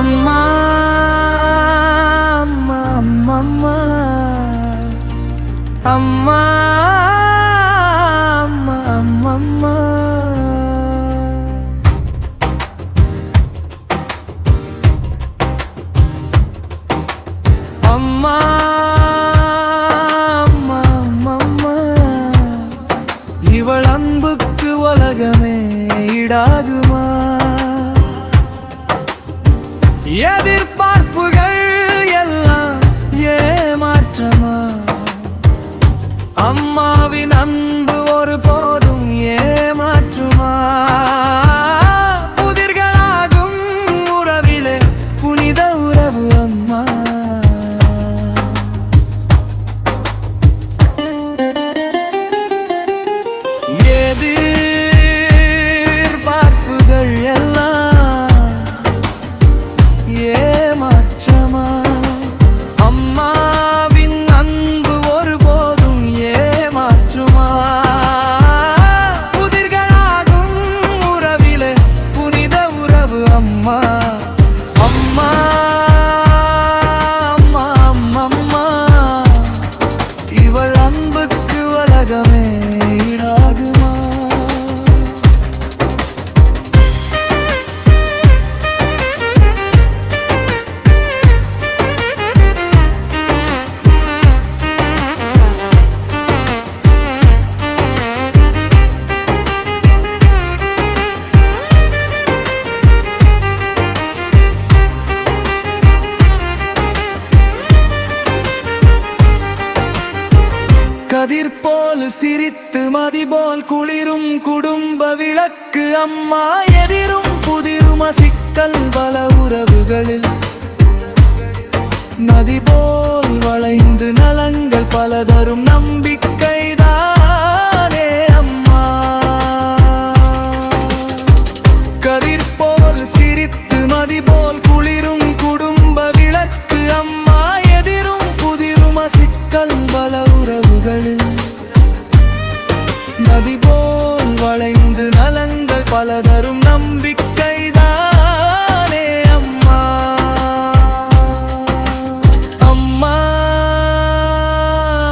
அம்மா அம்மா அம்மா அம்மா அம்மா அம்மா அம்மா அம்மா அம்மா இவள் அன்புக்கு உலகமே ஈடாகுமா? எதிர்பார்ப்புகள் எல்லாம் ஏமாற்றமா? அம்மாவின் அன்பு ஒரு போதும் ஏமாற்றுமா? புதிர்களாகும் உறவிலே புனித உறவு அம்மா. எதிர்பார்ப்புகள் எல்லாம் ஏமாற்றமா? அம்மாவின் அன்பு ஒருபோதும் ஏமாற்றுமா? புதிர்களாகும் உறவிலே புனித உறவு அம்மா. அம்மா அம்மா அம்மா இவள் அன்புக்கு உலகமே ஈடாகுமா? கதிர் போல் சிரித்து மதி போல் குளிரும் குடும்ப விளக்கு அம்மா. எதிரும் புதிரும் சிக்கல் பல உறவுகளில் நதி போல் வளைந்து நலங்கள் பல தரும் நம்பிக்கைதானே அம்மா. கதிர் போல் சிரித்து மதி போல் குளிரும் குடும்ப விளக்கு அம்மா. எதிரும் புதிரும் சிக்கல் பல உறவுகளில் நதி போல் வளைந்து நலங்கள் பல தரும் நம்பிக்கைதானே அம்மா. அம்மா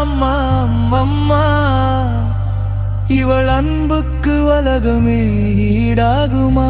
அம்மா அம்மா இவள் அன்புக்கு உலகமே ஈடாகுமா?